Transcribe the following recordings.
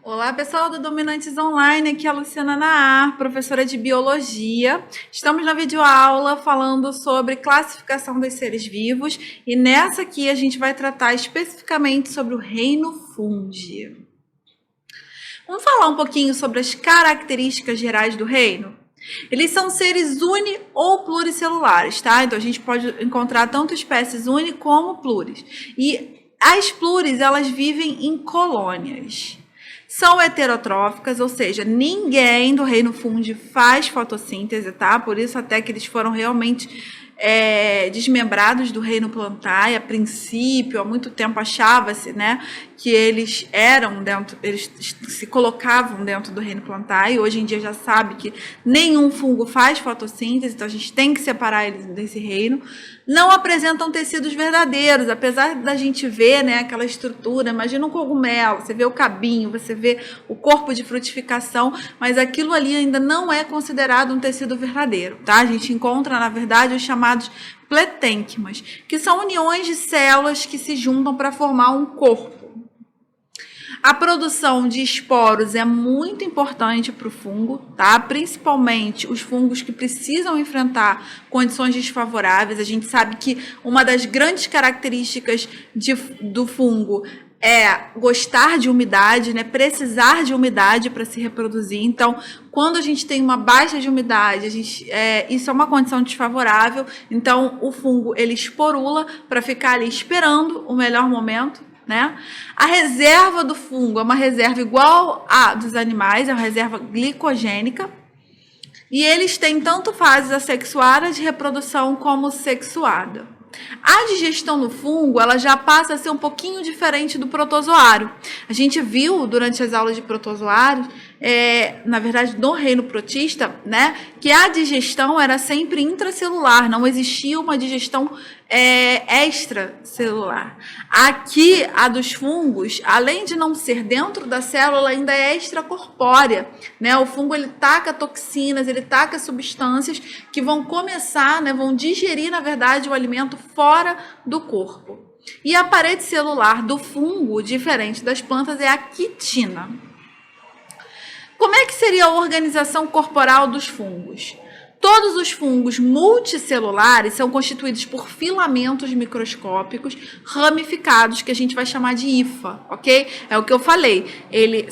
Olá, pessoal do Dominantes Online, aqui é a Luciana Naar, professora de Biologia. Estamos na videoaula falando sobre classificação dos seres vivos e nessa aqui a gente vai tratar especificamente sobre o reino Fungi. Vamos falar um pouquinho sobre as características gerais do reino? Eles são seres uni- ou pluricelulares, tá? Então a gente pode encontrar tanto espécies uni como pluris. E as pluris, elas vivem em colônias. São heterotróficas, ou seja, ninguém do reino Fungi faz fotossíntese, tá? Por isso até que eles foram realmente desmembrados do reino Plantae. A princípio, há muito tempo achava-se, né, que eles se colocavam dentro do reino Plantae. Hoje em dia já sabe que nenhum fungo faz fotossíntese, então a gente tem que separar eles desse reino. Não apresentam tecidos verdadeiros, apesar da gente ver, né, aquela estrutura. Imagina um cogumelo, você vê o cabinho, você vê o corpo de frutificação, mas aquilo ali ainda não é considerado um tecido verdadeiro, tá? A gente encontra, na verdade, os chamados pletênquimas, que são uniões de células que se juntam para formar um corpo. A produção de esporos é muito importante para o fungo, tá? Principalmente os fungos que precisam enfrentar condições desfavoráveis. A gente sabe que uma das grandes características do fungo é gostar de umidade, né? Precisar de umidade para se reproduzir. Então, quando a gente tem uma baixa de umidade, isso é uma condição desfavorável. Então, o fungo ele esporula para ficar ali esperando o melhor momento, né? A reserva do fungo é uma reserva igual à dos animais, é uma reserva glicogênica. E eles têm tanto fases assexuada de reprodução como sexuada. A digestão no fungo, ela já passa a ser um pouquinho diferente do protozoário. A gente viu durante as aulas de protozoários, na verdade, no reino protista, né, que a digestão era sempre intracelular, não existia uma digestão extracelular. Aqui, a dos fungos, além de não ser dentro da célula, ainda é extracorpórea, né? O fungo ele taca toxinas, ele taca substâncias que vão começar, né, vão digerir, na verdade, o alimento fora do corpo. E a parede celular do fungo, diferente das plantas, é a quitina. Como é que seria a organização corporal dos fungos? Todos os fungos multicelulares são constituídos por filamentos microscópicos ramificados, que a gente vai chamar de hifa, ok? É o que eu falei.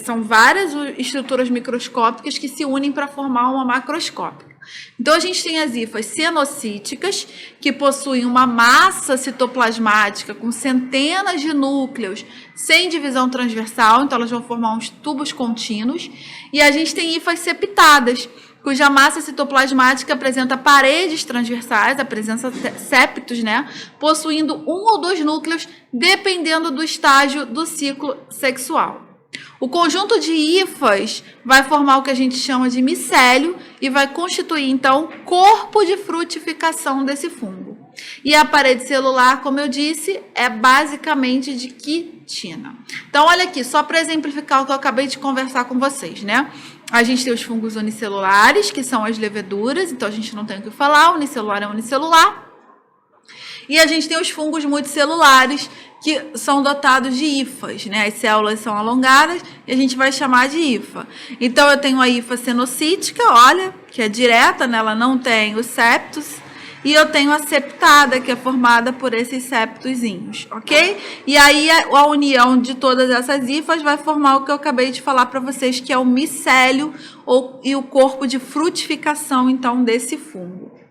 São várias estruturas microscópicas que se unem para formar uma macroscópica. Então, a gente tem as hifas cenocíticas, que possuem uma massa citoplasmática com centenas de núcleos sem divisão transversal, então elas vão formar uns tubos contínuos. E a gente tem hifas septadas, cuja massa citoplasmática apresenta paredes transversais, a presença de septos, né, possuindo um ou dois núcleos, dependendo do estágio do ciclo sexual. O conjunto de hifas vai formar o que a gente chama de micélio e vai constituir, então, corpo de frutificação desse fungo. E a parede celular, como eu disse, é basicamente de quitina. Então, olha aqui, só para exemplificar o que eu acabei de conversar com vocês, né? A gente tem os fungos unicelulares, que são as leveduras, então a gente não tem o que falar, unicelular é unicelular. E a gente tem os fungos multicelulares, que são dotados de hifas, né? As células são alongadas e a gente vai chamar de hifa. Então, eu tenho a hifa cenocítica, olha, que é direta, né? Ela não tem os septos. E eu tenho a septada, que é formada por esses septozinhos, ok? E aí, a união de todas essas hifas vai formar o que eu acabei de falar para vocês, que é o micélio e o corpo de frutificação, então, desse fungo.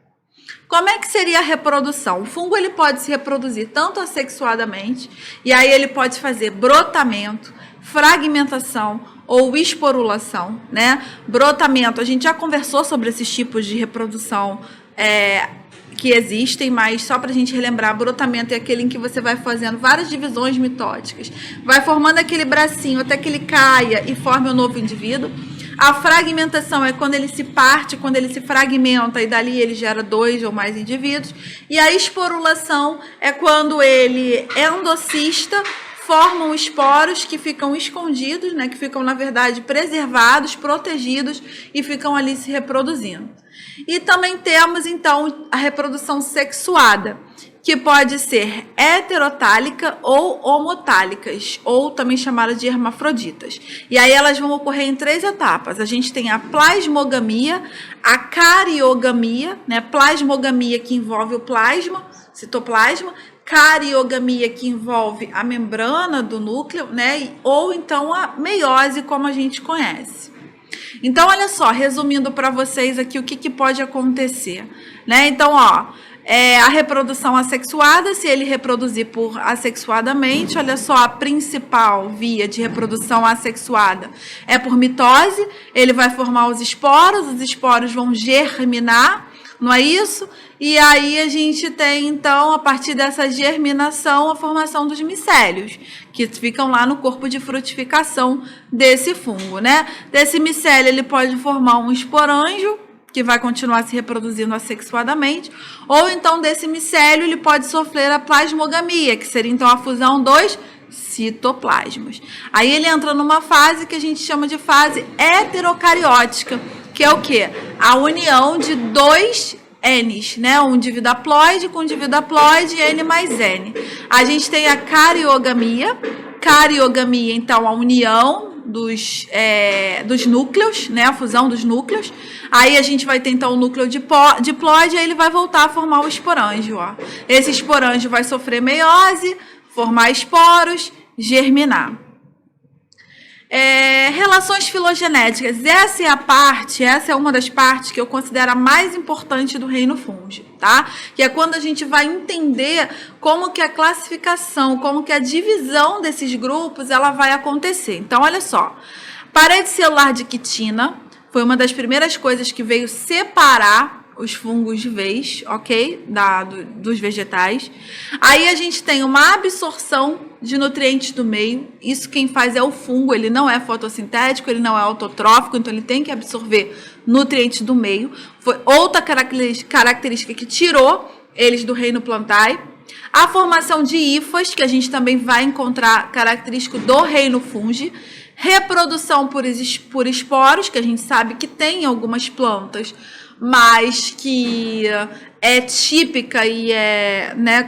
Como é que seria a reprodução? O fungo ele pode se reproduzir tanto assexuadamente, e aí ele pode fazer brotamento, fragmentação ou esporulação, né? Brotamento, a gente já conversou sobre esses tipos de reprodução que existem, mas só para a gente relembrar, brotamento é aquele em que você vai fazendo várias divisões mitóticas, vai formando aquele bracinho até que ele caia e forme um novo indivíduo. A fragmentação é quando ele se parte, quando ele se fragmenta e dali ele gera dois ou mais indivíduos. E a esporulação é quando ele endocista, formam esporos que ficam escondidos, né, que ficam, na verdade, preservados, protegidos e ficam ali se reproduzindo. E também temos, então, a reprodução sexuada, que pode ser heterotálica ou homotálicas, ou também chamada de hermafroditas. E aí elas vão ocorrer em 3 etapas. A gente tem a plasmogamia, a cariogamia, né? Plasmogamia que envolve o plasma, citoplasma, cariogamia que envolve a membrana do núcleo, né? Ou então a meiose, como a gente conhece. Então, olha só, resumindo para vocês aqui o que pode acontecer, né? Então, ó, a reprodução assexuada, se ele reproduzir por assexuadamente, olha só, a principal via de reprodução assexuada é por mitose, ele vai formar os esporos vão germinar, não é isso? E aí a gente tem, então, a partir dessa germinação, a formação dos micélios, que ficam lá no corpo de frutificação desse fungo, né? Desse micélio, ele pode formar um esporângio, que vai continuar se reproduzindo assexuadamente, ou então desse micélio ele pode sofrer a plasmogamia, que seria então a fusão dos citoplasmas. Aí ele entra numa fase que a gente chama de fase heterocariótica, que é o quê? A união de 2 N's, né? Um indivíduo haploide com um indivíduo haploide, N mais N. A gente tem a cariogamia, então a união dos núcleos, né? A fusão dos núcleos. Aí a gente vai ter então o núcleo diploide, aí ele vai voltar a formar o esporângio, ó. Esse esporângio vai sofrer meiose, formar esporos, germinar. Relações filogenéticas, essa é uma das partes que eu considero a mais importante do reino fúngico, tá? Que é quando a gente vai entender como que a classificação, como que a divisão desses grupos, ela vai acontecer. Então, olha só, parede celular de quitina foi uma das primeiras coisas que veio separar os fungos de vez, ok? Dos vegetais. Aí a gente tem uma absorção de nutrientes do meio. Isso quem faz é o fungo, ele não é fotossintético, ele não é autotrófico, então ele tem que absorver nutrientes do meio. Foi outra característica que tirou eles do reino plantae. A formação de hifas, que a gente também vai encontrar característico do reino fungi. Reprodução por esporos, que a gente sabe que tem em algumas plantas, mas que é típica e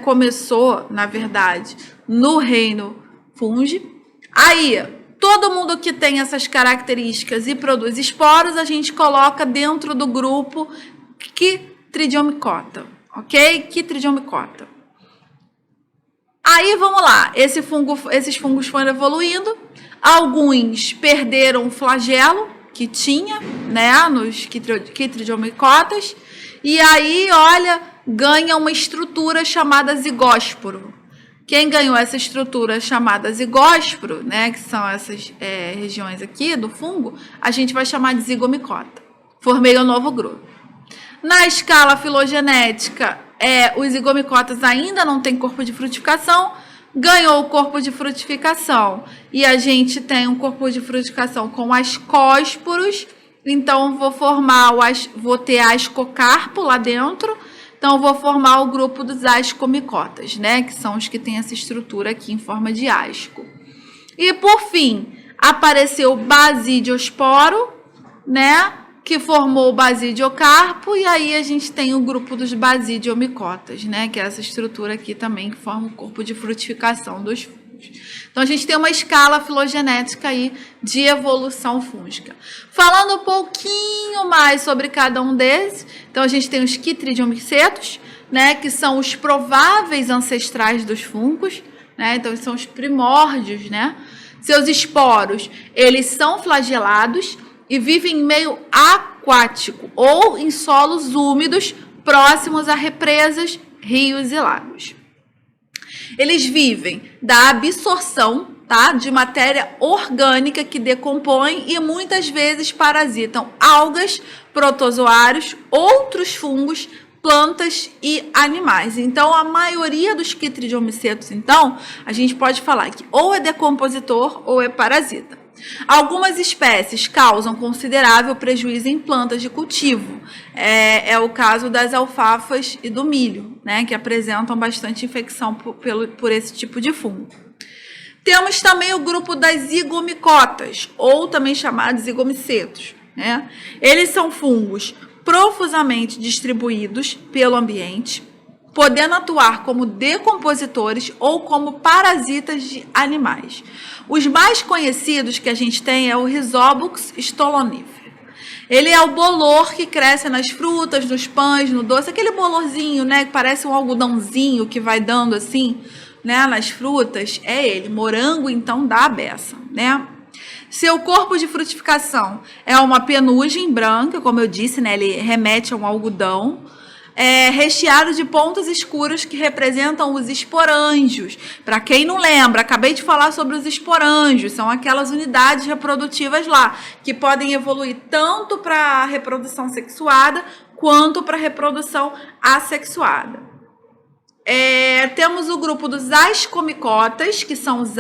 começou, na verdade, no reino fungi. Aí, todo mundo que tem essas características e produz esporos, a gente coloca dentro do grupo Chytridiomycota, ok? Chytridiomycota. Aí, vamos lá, esses fungos foram evoluindo, alguns perderam o flagelo que tinha, né, nos Chytridiomycotas, e aí, olha, ganha uma estrutura chamada zigósporo. Quem ganhou essa estrutura chamada zigósporo, né, que são essas regiões aqui do fungo, a gente vai chamar de zigomicota. Formei um novo grupo. Na escala filogenética, os zigomicotas ainda não têm corpo de frutificação, ganhou o corpo de frutificação e a gente tem um corpo de frutificação com ascósporos, então vou ter ascocarpo lá dentro, então vou formar o grupo dos ascomicotas, né, que são os que têm essa estrutura aqui em forma de asco. E por fim, apareceu o basidiosporo, né, que formou o basidiocarpo, e aí a gente tem o grupo dos basidiomicotas, né, que é essa estrutura aqui também que forma o corpo de frutificação dos fungos. Então a gente tem uma escala filogenética aí de evolução fúngica. Falando um pouquinho mais sobre cada um desses, então a gente tem os Chytridiomycetos, né, que são os prováveis ancestrais dos fungos, né, então são os primórdios, né. Seus esporos, eles são flagelados e vivem em meio aquático ou em solos úmidos próximos a represas, rios e lagos. Eles vivem da absorção, tá, de matéria orgânica que decompõe e muitas vezes parasitam algas, protozoários, outros fungos, plantas e animais. Então, a maioria dos Chytridiomycetos, então, a gente pode falar que ou é decompositor ou é parasita. Algumas espécies causam considerável prejuízo em plantas de cultivo. É o caso das alfafas e do milho, né, que apresentam bastante infecção por esse tipo de fungo. Temos também o grupo das zigomicotas, ou também chamados zigomycetos, né? Eles são fungos profusamente distribuídos pelo ambiente, podendo atuar como decompositores ou como parasitas de animais. Os mais conhecidos que a gente tem é o Rhizobus stolonifera. Ele é o bolor que cresce nas frutas, nos pães, no doce, aquele bolorzinho, né, que parece um algodãozinho que vai dando assim, né, nas frutas, é ele. Morango, então, dá a beça, né? Seu corpo de frutificação é uma penugem branca, como eu disse, né, ele remete a um algodão, recheado de pontos escuros que representam os esporângios. Para quem não lembra, acabei de falar sobre os esporângios, são aquelas unidades reprodutivas lá, que podem evoluir tanto para a reprodução sexuada, quanto para a reprodução assexuada. Temos o grupo dos ascomicotas, que são os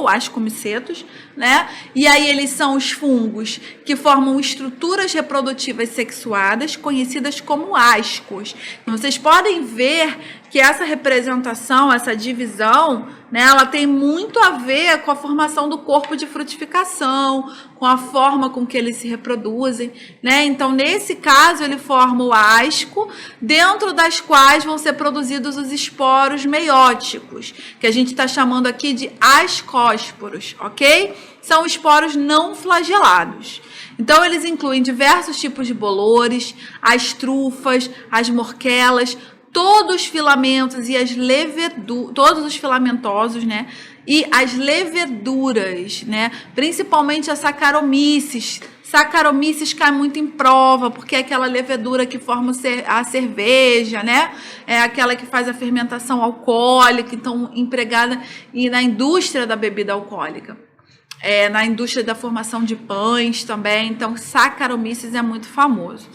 ascomicetos, né? E aí eles são os fungos que formam estruturas reprodutivas sexuadas, conhecidas como ascos. Então, vocês podem ver que essa representação, essa divisão, né, ela tem muito a ver com a formação do corpo de frutificação, com a forma com que eles se reproduzem, né? Então, nesse caso, ele forma o asco, dentro das quais vão ser produzidos os esporos meióticos, que a gente está chamando aqui de ascósporos, ok? São esporos não flagelados. Então, eles incluem diversos tipos de bolores, as trufas, as morquelas, todos os filamentos e as leveduras, todos os filamentosos, né? E as leveduras, né? Principalmente a Saccharomyces. Saccharomyces cai muito em prova, porque é aquela levedura que forma a cerveja, né? É aquela que faz a fermentação alcoólica, então empregada na indústria da bebida alcoólica. Na indústria da formação de pães também, então Saccharomyces é muito famoso.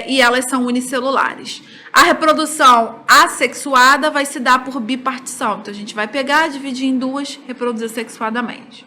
E elas são unicelulares. A reprodução assexuada vai se dar por bipartição. Então, a gente vai pegar, dividir em duas, reproduzir sexuadamente.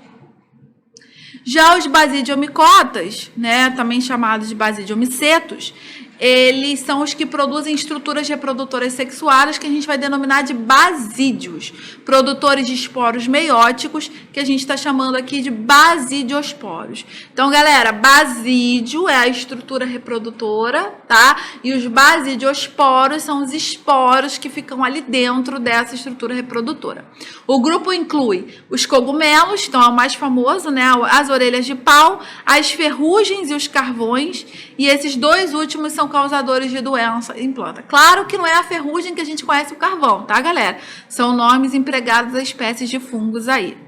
Já os basidiomicotas, né, também chamados de basidiomicetos, eles são os que produzem estruturas reprodutoras sexuadas que a gente vai denominar de basídeos, produtores de esporos meióticos, que a gente está chamando aqui de basidiosporos. Então, galera, basídio é a estrutura reprodutora, tá? E os basidiosporos são os esporos que ficam ali dentro dessa estrutura reprodutora. O grupo inclui os cogumelos, então é o mais famoso, né? As orelhas de pau, as ferrugens e os carvões, e esses dois últimos são causadores de doença em planta. Claro que não é a ferrugem que a gente conhece o carvão, tá, galera? São nomes empregados a espécies de fungos aí.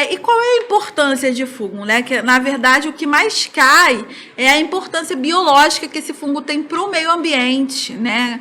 E qual é a importância de fungo, né? Que, na verdade, o que mais cai é a importância biológica que esse fungo tem para o meio ambiente, né?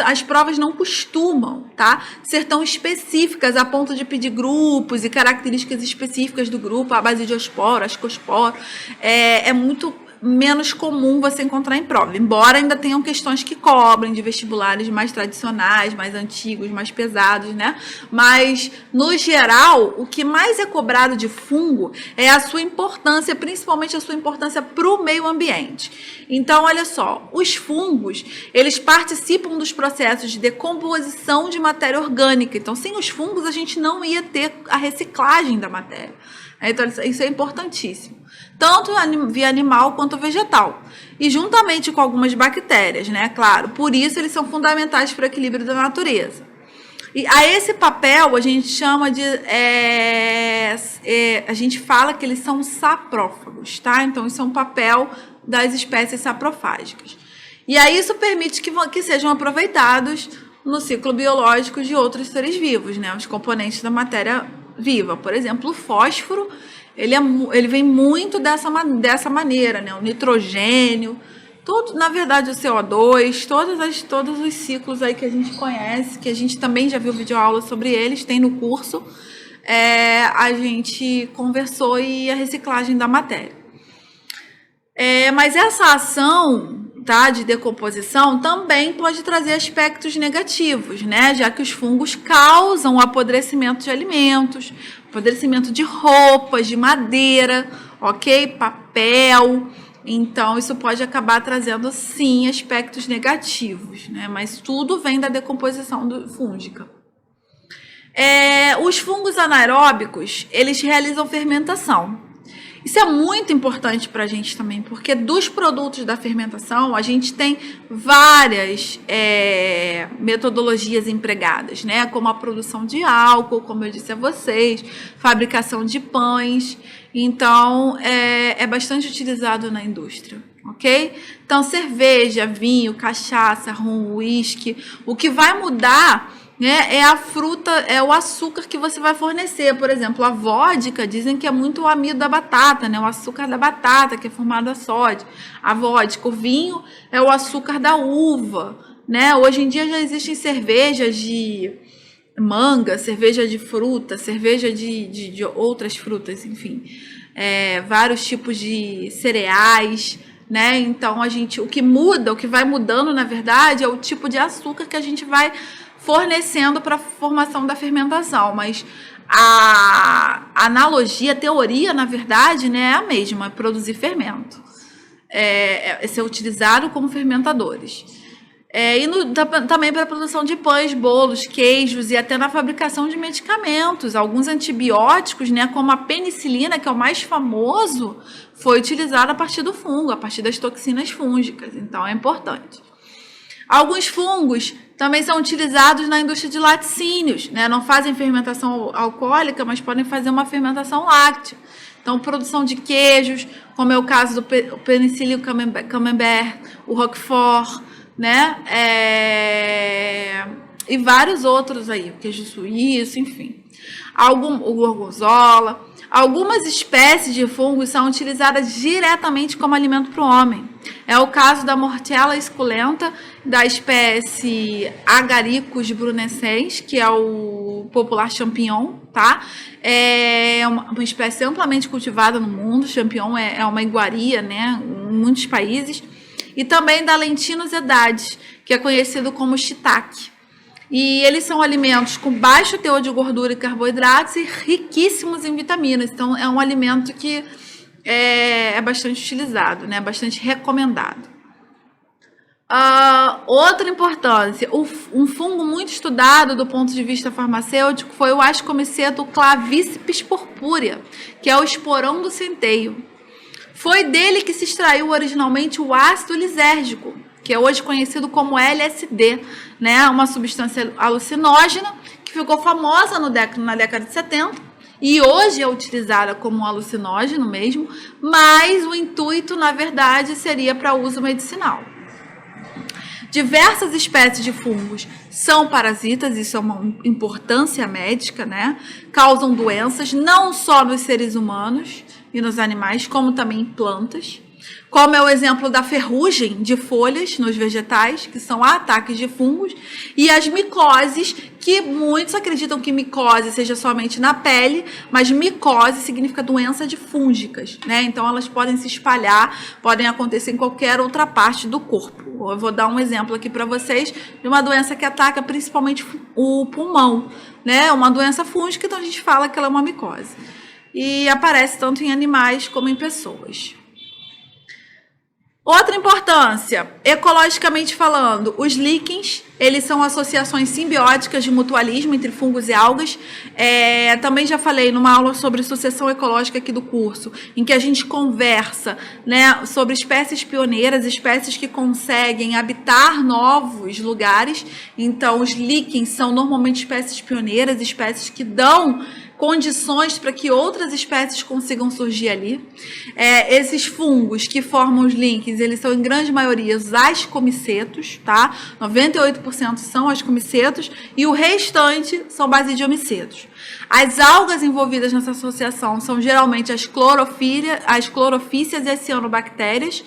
As provas não costumam, tá, ser tão específicas a ponto de pedir grupos e características específicas do grupo, a basidiosporo, ascosporo. É muito menos comum você encontrar em prova, embora ainda tenham questões que cobrem de vestibulares mais tradicionais, mais antigos, mais pesados, né? Mas, no geral, o que mais é cobrado de fungo é a sua importância, principalmente a sua importância para o meio ambiente. Então, olha só, os fungos, eles participam dos processos de decomposição de matéria orgânica. Então, sem os fungos, a gente não ia ter a reciclagem da matéria. Então, isso é importantíssimo. Tanto via animal quanto vegetal. E juntamente com algumas bactérias, né? Claro, por isso eles são fundamentais para o equilíbrio da natureza. E a esse papel a gente chama de... a gente fala que eles são saprófagos, tá? Então, isso é um papel das espécies saprofágicas. E aí isso permite que sejam aproveitados no ciclo biológico de outros seres vivos, né? Os componentes da matéria viva. Por exemplo, o fósforo, ele vem muito dessa maneira, né? O nitrogênio, na verdade o CO2, todos os ciclos aí que a gente conhece, que a gente também já viu videoaula sobre eles, tem no curso, a gente conversou e a reciclagem da matéria. Mas essa ação, tá, de decomposição também pode trazer aspectos negativos, né? Já que os fungos causam o apodrecimento de alimentos, apodrecimento de roupas, de madeira, ok? Papel. Então, isso pode acabar trazendo, sim, aspectos negativos, né? Mas tudo vem da decomposição fúngica. Os fungos anaeróbicos, eles realizam fermentação. Isso é muito importante para a gente também, porque dos produtos da fermentação a gente tem várias metodologias empregadas, né? Como a produção de álcool, como eu disse a vocês, fabricação de pães. Então, é bastante utilizado na indústria, ok? Então, cerveja, vinho, cachaça, rum, uísque. O que vai mudar, né, é a fruta, é o açúcar que você vai fornecer. Por exemplo, a vodka, dizem que é muito o amido da batata, né? O açúcar da batata, que é formado a sódio. A vodka, o vinho é o açúcar da uva, né? Hoje em dia já existem cervejas de manga, cerveja de fruta, cerveja de outras frutas, enfim. Vários tipos de cereais, né? Então, o que muda, o que vai mudando, na verdade, é o tipo de açúcar que a gente vai fornecendo para a formação da fermentação, mas a analogia, a teoria, na verdade, né, é a mesma, é produzir fermento, ser utilizado como fermentadores. Também para a produção de pães, bolos, queijos e até na fabricação de medicamentos. Alguns antibióticos, né, como a penicilina, que é o mais famoso, foi utilizado a partir do fungo, a partir das toxinas fúngicas, então é importante. Alguns fungos também são utilizados na indústria de laticínios, né? Não fazem fermentação alcoólica, mas podem fazer uma fermentação láctea. Então, produção de queijos, como é o caso do Penicillium camembert, o Roquefort, né? E vários outros aí, o queijo suíço, enfim. O gorgonzola. Algumas espécies de fungos são utilizadas diretamente como alimento para o homem. É o caso da Mortella esculenta, da espécie Agaricus brunescens, que é o popular champignon, tá? É uma espécie amplamente cultivada no mundo. Champignon é uma iguaria, né, em muitos países. E também da Lentinus edadis, que é conhecido como shiitake. E eles são alimentos com baixo teor de gordura e carboidratos e riquíssimos em vitaminas. Então, é um alimento que é bastante utilizado, né? Bastante recomendado. Outra importância, um fungo muito estudado do ponto de vista farmacêutico foi o Ascomiceto clavíceps purpúrea, que é o esporão do centeio. Foi dele que se extraiu originalmente o ácido lisérgico, que é hoje conhecido como LSD, né? Uma substância alucinógena que ficou famosa na década de 70 e hoje é utilizada como um alucinógeno mesmo, mas o intuito, na verdade, seria para uso medicinal. Diversas espécies de fungos são parasitas, isso é uma importância médica, né? Causam doenças não só nos seres humanos e nos animais, como também em plantas. Como é o exemplo da ferrugem de folhas nos vegetais, que são ataques de fungos, e as micoses, que muitos acreditam que micose seja somente na pele, mas micose significa doença de fúngicas, né? Então elas podem se espalhar, podem acontecer em qualquer outra parte do corpo. Eu vou dar um exemplo aqui para vocês de uma doença que ataca principalmente o pulmão, né? Uma doença fúngica, então a gente fala que ela é uma micose. E aparece tanto em animais como em pessoas. Outra importância, ecologicamente falando, os líquens, eles são associações simbióticas de mutualismo entre fungos e algas. Também já falei numa aula sobre sucessão ecológica aqui do curso, em que a gente conversa, né, sobre espécies pioneiras, espécies que conseguem habitar novos lugares. Então, os líquens são normalmente espécies pioneiras, espécies que dão condições para que outras espécies consigam surgir ali. Esses fungos que formam os líquens, eles são em grande maioria os ascomicetos, tá? 98% são ascomicetos e o restante são basidiomicetos. As algas envolvidas nessa associação são geralmente as clorofícias e as cianobactérias.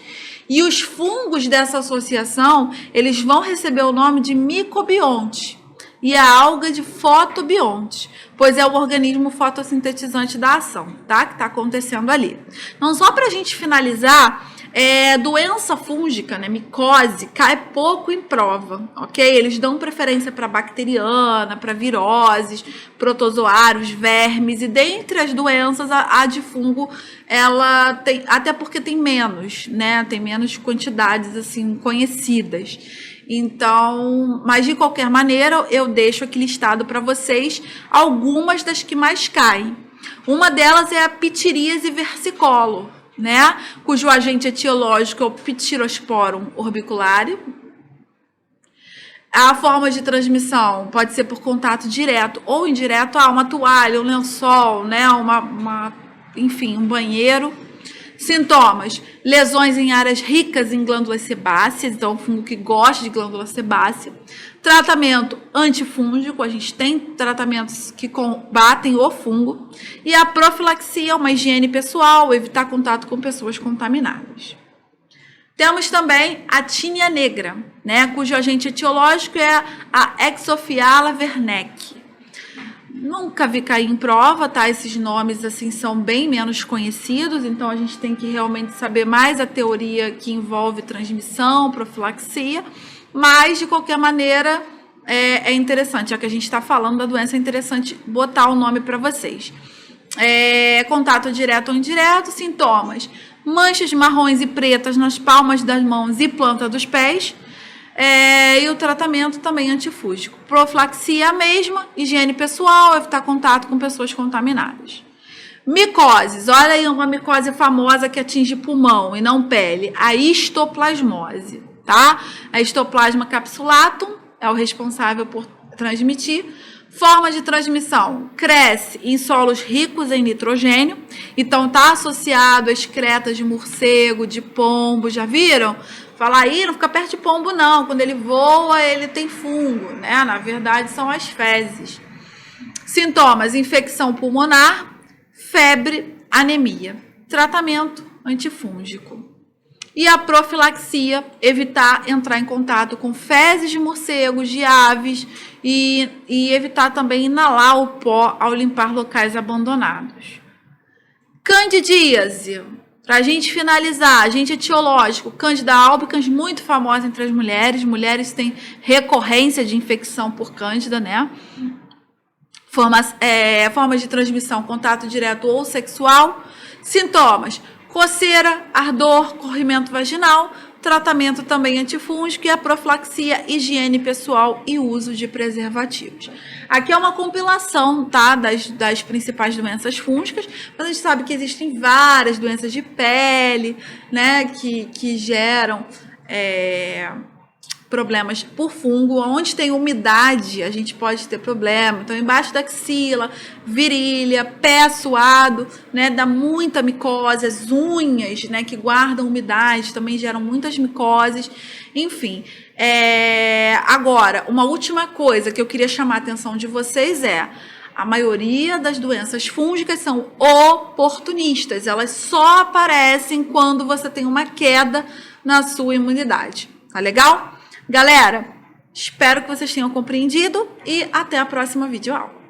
E os fungos dessa associação, eles vão receber o nome de micobionte. E a alga de fotobionte, pois é o organismo fotossintetizante da ação, tá? Que está acontecendo ali. Então, só para a gente finalizar, doença fúngica, né, micose, cai pouco em prova, ok? Eles dão preferência para bacteriana, para viroses, protozoários, vermes, e dentre as doenças, a de fungo, ela tem, até porque tem menos, né? Tem menos quantidades, assim, conhecidas. Então, mas de qualquer maneira, eu deixo aqui listado para vocês algumas das que mais caem. Uma delas é a ptiríase versicolor, né? Cujo agente etiológico é o Ptirosporum orbiculare. A forma de transmissão pode ser por contato direto ou indireto, uma toalha, um lençol, né? Enfim, um banheiro. Sintomas: lesões em áreas ricas em glândulas sebáceas, então fungo que gosta de glândula sebácea. Tratamento antifúngico, a gente tem tratamentos que combatem o fungo. E a profilaxia, uma higiene pessoal, evitar contato com pessoas contaminadas. Temos também a tínia negra, né, cujo agente etiológico é a Exophiala werneckii. Nunca vi cair em prova, tá? Esses nomes assim são bem menos conhecidos, então a gente tem que realmente saber mais a teoria que envolve transmissão, profilaxia, mas de qualquer maneira é interessante, já que a gente está falando da doença, é interessante botar o nome para vocês. Contato direto ou indireto, sintomas: manchas marrons e pretas nas palmas das mãos e planta dos pés. E o tratamento também antifúngico. Profilaxia a mesma, higiene pessoal, evitar contato com pessoas contaminadas. Micoses, olha aí uma micose famosa que atinge pulmão e não pele, a histoplasmose, tá? A histoplasma capsulatum é o responsável por transmitir. Forma de transmissão: cresce em solos ricos em nitrogênio, então está associado a excretas de morcego, de pombo, já viram? Falar aí, não fica perto de pombo não, quando ele voa ele tem fungo, né? Na verdade são as fezes. Sintomas: infecção pulmonar, febre, anemia. Tratamento antifúngico. E a profilaxia: evitar entrar em contato com fezes de morcegos, de aves e evitar também inalar o pó ao limpar locais abandonados. Candidíase. Para a gente finalizar, agente etiológico: Candida albicans, muito famosa entre as mulheres. Mulheres têm recorrência de infecção por Cândida, né? Formas de transmissão: contato direto ou sexual. Sintomas: coceira, ardor, corrimento vaginal. Tratamento também antifúngico. E a profilaxia, higiene pessoal e uso de preservativos. Aqui é uma compilação, tá, das principais doenças fúngicas, mas a gente sabe que existem várias doenças de pele, né, que geram problemas por fungo. Onde tem umidade, a gente pode ter problema. Então, embaixo da axila, virilha, pé suado, né, dá muita micose. As unhas, né, que guardam umidade, também geram muitas micoses. Enfim, agora, uma última coisa que eu queria chamar a atenção de vocês a maioria das doenças fúngicas são oportunistas. Elas só aparecem quando você tem uma queda na sua imunidade. Tá legal? Galera, espero que vocês tenham compreendido e até a próxima videoaula.